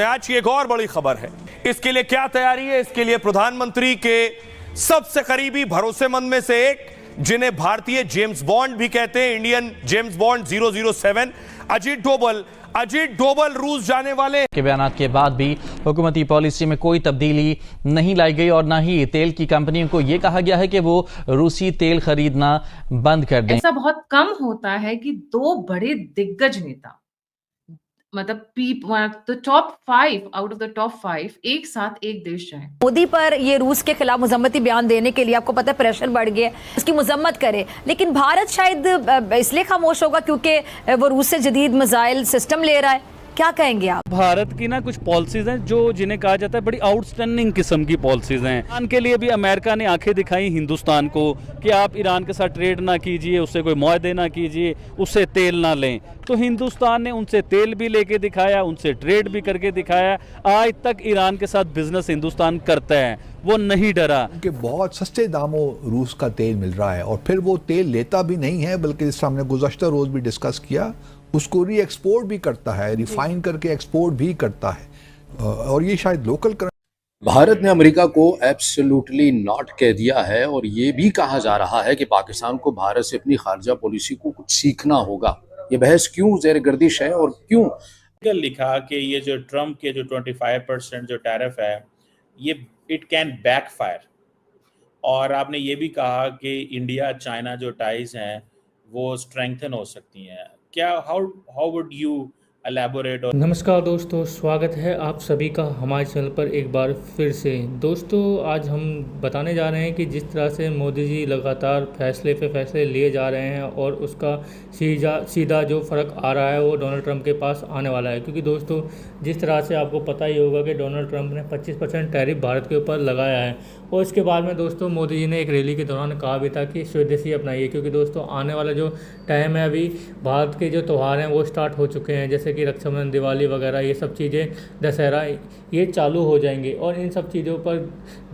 आज की एक और बड़ी खबर है। इसके लिए क्या तैयारी है? इसके लिए प्रधानमंत्री के सबसे करीबी भरोसेमंद में से एक, जिन्हें भारतीय जेम्स बॉन्ड भी कहते हैं, Indian James bond 007, Ajit Doval रूस जाने वाले के बयान के बाद भी हुकूमती पॉलिसी में कोई तब्दीली नहीं लाई गई और न ही तेल की कंपनियों को यह कहा गया है कि वो रूसी तेल खरीदना बंद कर दें। ऐसा बहुत कम होता है कि दो बड़े दिग्गज नेता, मतलब the top 5 out of the top 5 एक साथ एक देश जाएं। मोदी पर ये रूस के खिलाफ मजम्मती बयान देने के लिए आपको पता है प्रेशर बढ़ गया, उसकी मजम्मत करे, लेकिन भारत शायद इसलिए खामोश होगा क्योंकि वो रूस से जदीद मिसाइल सिस्टम ले रहा है। क्या कहेंगे आप? भारत की ना कुछ पॉलिसीज हैं जो जिन्हें कहा जाता है बड़ी आउटस्टैंडिंग किस्म की पॉलिसीज हैं। ईरान के लिए भी अमेरिका ने आंखें दिखाई हिंदुस्तान को कि आप ईरान के साथ ट्रेड ना कीजिए, उससे कोई मुआहदे ना कीजिए, उससे तेल ना लें। तो हिंदुस्तान ने उनसे तेल भी लेके दिखाया, उनसे ट्रेड भी करके दिखाया। आज तक ईरान के साथ बिजनेस हिंदुस्तान करता है, वो नहीं डरा कि बहुत सस्ते दामों रूस का तेल मिल रहा है और फिर वो तेल लेता भी नहीं है, बल्कि जिस हमने गुज़श्ता रोज़ भी डिस्कस किया, उसको री एक्सपोर्ट भी करता है, रिफाइन करके एक्सपोर्ट भी करता है, और ये शायद लोकल भारत ने अमेरिका को एब्सोल्युटली नॉट कह दिया है और ये भी कहा जा रहा है कि पाकिस्तान को भारत से अपनी खारजा पॉलिसी को कुछ सीखना होगा। ये बहस क्यों ज़ेर गर्दिश है और क्यों लिखा कि ये जो ट्रम्प के जो 25% जो टैरिफ है, ये इट कैन बैकफायर। और आपने ये भी कहा कि इंडिया चाइना जो टाइज हैं वो स्ट्रेंथन हो सकती हैं। क्या हाउ वुड यू एलैबोरेट? नमस्कार दोस्तों, स्वागत है आप सभी का हमारे चैनल पर एक बार फिर से। दोस्तों, आज हम बताने जा रहे हैं कि जिस तरह से मोदी जी लगातार फैसले पे फैसले लिए जा रहे हैं और उसका सीधा जो फ़र्क आ रहा है वो डोनाल्ड ट्रंप के पास आने वाला है। क्योंकि दोस्तों, जिस तरह से आपको पता ही होगा कि डोनाल्ड ट्रंप ने 25% टैरिफ भारत के ऊपर लगाया है और इसके बाद में दोस्तों मोदी जी ने एक रैली के दौरान कहा भी था कि स्वदेशी अपनाइए। क्योंकि दोस्तों, आने वाला जो टाइम है, अभी भारत के जो त्यौहार हैं वो स्टार्ट हो चुके हैं, जैसे कि रक्षाबंधन, दिवाली वगैरह, ये सब चीज़ें, दशहरा, ये चालू हो जाएंगे। और इन सब चीज़ों पर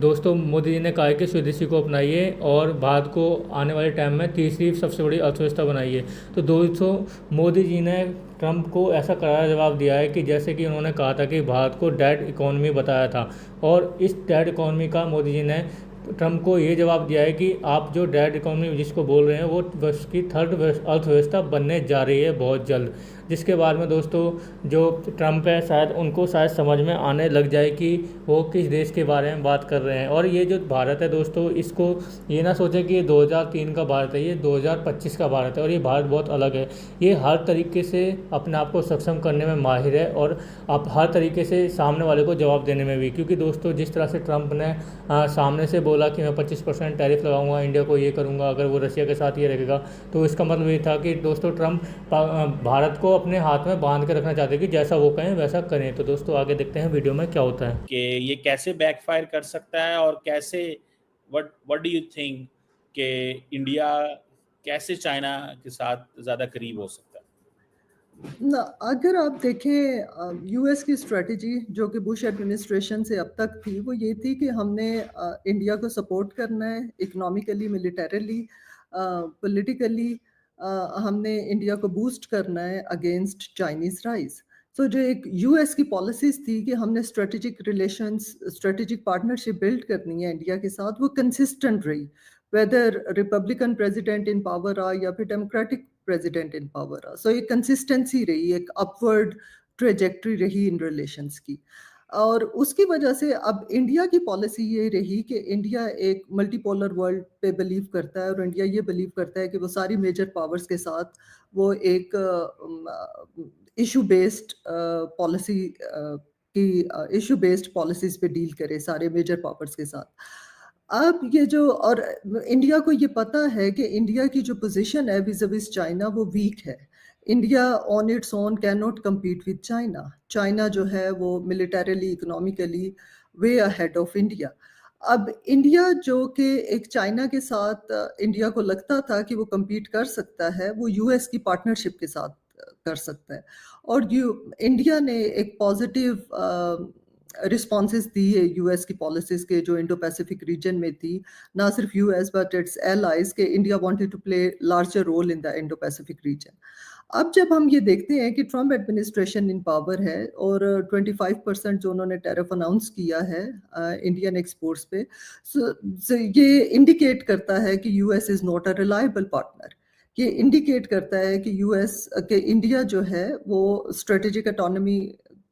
दोस्तों मोदी जी ने कहा है कि स्वदेशी को अपनाइए और भारत को आने वाले टाइम में तीसरी सबसे बड़ी अर्थव्यवस्था बनाइए। तो दोस्तों, मोदी जी ने ट्रंप को ऐसा करारा जवाब दिया है कि जैसे कि उन्होंने कहा था कि भारत को डेड इकोनॉमी बताया था, और इस डेड इकोनॉमी का मोदी जी ने ट्रंप को ये जवाब दिया है कि आप जो डेड इकोनॉमी जिसको बोल रहे हैं वो वर्ष की थर्ड अर्थव्यवस्था बनने जा रही है बहुत जल्द। जिसके बाद में दोस्तों जो ट्रंप है शायद उनको समझ में आने लग जाए कि वो किस देश के बारे में बात कर रहे हैं। और ये जो भारत है दोस्तों, इसको ये ना सोचें कि ये 2003 का भारत है, ये 2025 का भारत है और ये भारत बहुत अलग है। ये हर तरीके से अपने आप को सक्षम करने में माहिर है और आप हर तरीके से सामने वाले को जवाब देने में भी। क्योंकि दोस्तों, जिस तरह से ट्रंप ने सामने से बोला कि मैं 25% टैरिफ लगाऊंगा, इंडिया को ये करूंगा अगर वो रशिया के साथ ये रहेगा, तो इसका मतलब ये था कि दोस्तों ट्रंप भारत को अपने हाथ में बांध के रखना चाहते कि जैसा वो कहें वैसा करें। तो दोस्तों, आगे देखते हैं वीडियो में क्या होता है कि ये कैसे बैकफायर कर सकता है और कैसे व्हाट डू यू थिंक कि इंडिया कैसे चाइना के साथ ज़्यादा करीब हो सकता है? ना, अगर आप देखें यूएस की स्ट्रेटजी जो कि बुश एडमिनिस्ट्रेशन से अब तक थी, वो ये थी कि हमने इंडिया को सपोर्ट करना है इकोनॉमिकली, मिलिटरीली, पॉलिटिकली। हमने इंडिया को बूस्ट करना है अगेंस्ट चाइनीज़ राइज। सो जो एक यूएस की पॉलिसीज़ थी कि हमने strategic relations, strategic partnership build करनी है इंडिया के साथ, वो कंसिस्टेंट रही, weather Republican president in power आ या फिर डेमोक्रेटिक प्रेसिडेंट इन पावर आ। सो एक कंसिस्टेंसी रही, एक अपवर्ड ट्रेजेक्ट्री रही इन रिलेशंस की। और उसकी वजह से अब इंडिया की पॉलिसी ये रही कि इंडिया एक मल्टीपोलर वर्ल्ड पे बिलीव करता है और इंडिया ये बिलीव करता है कि वो सारी मेजर पावर्स के साथ वो एक इशू बेस्ड पॉलिसी की इशू बेस्ड पॉलिसीज पे डील करे सारे मेजर पावर्स के साथ। अब ये जो, और इंडिया को ये पता है कि इंडिया की जो पोजीशन है विज़ चाइना वो वीक है। India on its own can not compete with China. China जो है वो militarily, economically way ahead of India. अब इंडिया जो कि एक चाइना के साथ इंडिया को लगता था कि वो कम्पीट कर सकता है, वो यूएस की पार्टनरशिप के साथ कर सकता है। और इंडिया ने एक पॉजिटिव रिस्पॉन्सेस दी है यूएस की पॉलिसीज के जो इंडो पैसिफिक रीजन में थी, ना सिर्फ यूएस बट इट्स एलाइज के India wanted to play larger role in the Indo Pacific region. अब जब हम ये देखते हैं कि ट्रम्प एडमिनिस्ट्रेशन इन पावर है और 25% जो उन्होंने टैरिफ अनाउंस किया है इंडियन एक्सपोर्ट्स पे, so ये इंडिकेट करता है कि US is not a reliable partner. ये इंडिकेट करता है कि यूएस के इंडिया जो है वो स्ट्रेटेजिक ऑटोनॉमी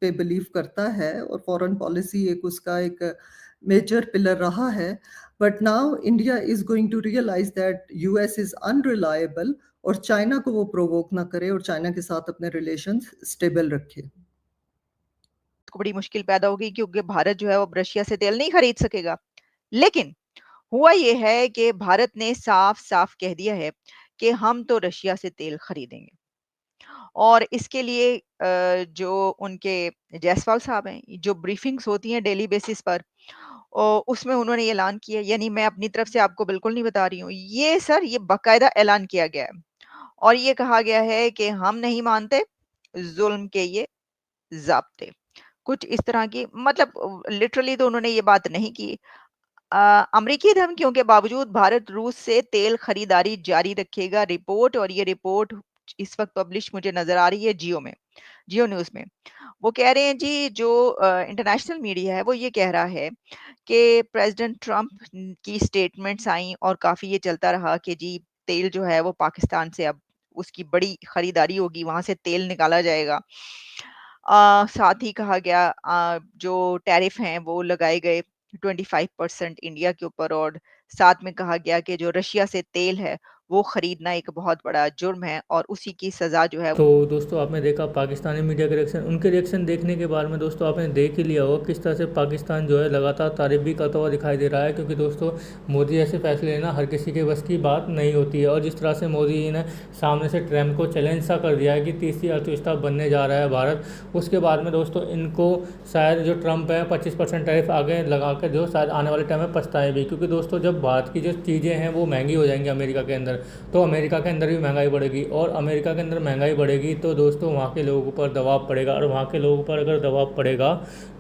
पे बिलीव करता है और फॉरेन पॉलिसी एक उसका एक मेजर पिलर रहा है। But now India is going to realize that US is unreliable और चाइना को वो प्रोवोक ना करे और चाइना के साथ अपने रिलेशंस स्टेबल रखे। को बड़ी मुश्किल पैदा होगी क्योंकि भारत जो है वो रशिया से तेल नहीं खरीद सकेगा। लेकिन हुआ ये है कि भारत ने साफ साफ कह दिया है कि हम तो रशिया से तेल खरीदेंगे और इसके लिए जो उनके जायसवाल साहब हैं, जो ब्रीफिंग्स होती हैं डेली बेसिस पर, उसमें उन्होंने ये ऐलान किया, यानी मैं अपनी तरफ से आपको बिल्कुल नहीं बता रही हूँ, ये सर ये बाकायदा ऐलान किया गया है और ये कहा गया है कि हम नहीं मानते जुल्म के ये ज़ाब्ते, कुछ इस तरह की, मतलब लिटरली तो उन्होंने ये बात नहीं की। अमेरिकी धमकियों के बावजूद भारत रूस से तेल खरीदारी जारी रखेगा, रिपोर्ट, और ये रिपोर्ट इस वक्त पब्लिश मुझे नजर आ रही है जियो न्यूज़ में। वो कह रहे हैं जी, जो इंटरनेशनल मीडिया है वो ये कह रहा है कि प्रेसिडेंट ट्रंप की स्टेटमेंट्स आई और काफ़ी ये चलता रहा कि जी तेल जो है वो पाकिस्तान से अब उसकी बड़ी खरीदारी होगी, वहां से तेल निकाला जाएगा। साथ ही कहा गया जो टैरिफ हैं वो लगाए गए 25% इंडिया के ऊपर, और साथ में कहा गया कि जो रशिया से तेल है वो खरीदना एक बहुत बड़ा जुर्म है और उसी की सज़ा जो है। तो दोस्तों आपने देखा पाकिस्तानी मीडिया के रिएक्शन, उनके रिएक्शन देखने के बाद में दोस्तों आपने देख ही लिया होगा किस तरह से पाकिस्तान जो है लगातार तारीफ भी करता हुआ दिखाई दे रहा है, क्योंकि दोस्तों मोदी ऐसे फैसले लेना हर किसी के बस की बात नहीं होती है। और जिस तरह से मोदी जी ने सामने से ट्रम्प को चैलेंज सा कर दिया है कि तीसरी अर्थव्यवस्था बनने जा रहा है भारत, उसके बाद में दोस्तों इनको शायद जो ट्रम्प है 25% टैरिफ आगे लगा कर जो शायद आने वाले टाइम में पछताए भी, क्योंकि दोस्तों जब भारत की जो चीज़ें हैं वो महंगी हो जाएंगी अमेरिका के अंदर, तो अमेरिका के अंदर भी महंगाई बढ़ेगी और अमेरिका के अंदर महंगाई बढ़ेगी तो दोस्तों वहाँ के लोगों पर दबाव पड़ेगा, और वहाँ के लोगों पर अगर दबाव पड़ेगा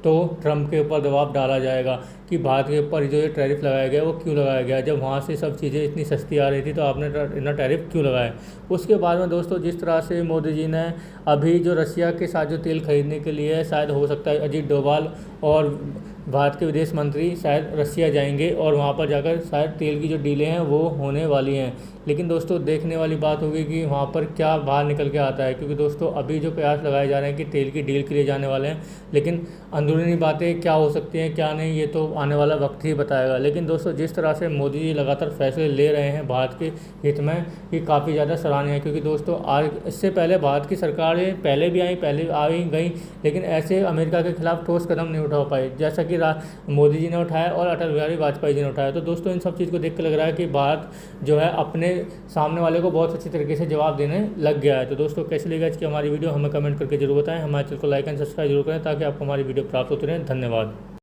तो ट्रम्प के ऊपर दबाव डाला जाएगा कि भारत के ऊपर जो ये टैरिफ लगाया गया वो क्यों लगाया गया, जब वहाँ से सब चीज़ें इतनी सस्ती आ रही थी तो आपने इतना टैरिफ क्यों लगाया। उसके बाद में दोस्तों जिस तरह से मोदी जी ने अभी जो रशिया के साथ जो तेल खरीदने के लिए शायद हो सकता है अजीत डोभाल और भारत के विदेश मंत्री शायद रशिया जाएंगे और वहाँ पर जाकर शायद तेल की जो डीलें हैं वो होने वाली हैं, लेकिन दोस्तों देखने वाली बात होगी कि वहाँ पर क्या बाहर निकल के आता है, क्योंकि दोस्तों अभी जो प्रयास लगाए जा रहे हैं कि तेल की डील के लिए जाने वाले हैं, लेकिन अंदरूनी बातें क्या हो सकती हैं क्या नहीं ये तो आने वाला वक्त ही बताएगा। लेकिन दोस्तों जिस तरह से मोदी जी लगातार फैसले ले रहे हैं भारत के हित में, ये काफ़ी ज़्यादा सराहनीय है, क्योंकि दोस्तों आज इससे पहले भारत की सरकारें पहले भी आई पहले आई गई, लेकिन ऐसे अमेरिका के खिलाफ ठोस कदम नहीं उठा पाई जैसा कि मोदी जी ने उठाया और अटल बिहारी वाजपेयी जी ने उठाया। तो दोस्तों इन सब चीज़ को देख कर लग रहा है कि भारत जो है अपने सामने वाले को बहुत अच्छी तरीके से जवाब देने लग गया है। तो दोस्तों कैसी लगी आज की हमारी वीडियो हमें कमेंट करके जरूर बताएं, हमारे चैनल को लाइक एंड सब्सक्राइब जरूर करें ताकि आपको हमारी वीडियो प्राप्त होती रहे। धन्यवाद।